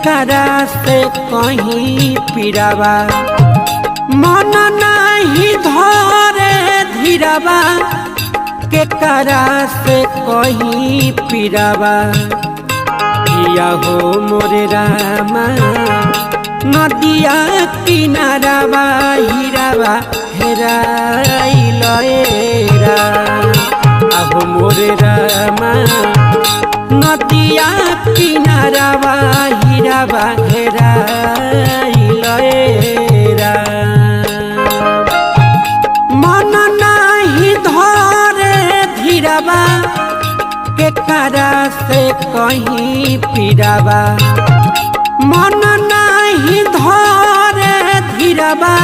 केकरा से कहीं पीरावा मन नहीं धरे धीरावा केकरा से कहीं पीरावा किया हो मोरे रामा नदिया किनारावा हीरावा हेराइल रा आहो मोरे रामा नदिया किनारावा हीरावा हेराइल रा मन नहीं धरे धीरावा केकरा से कहीं पीरावा मन नहीं धरे धीरावा।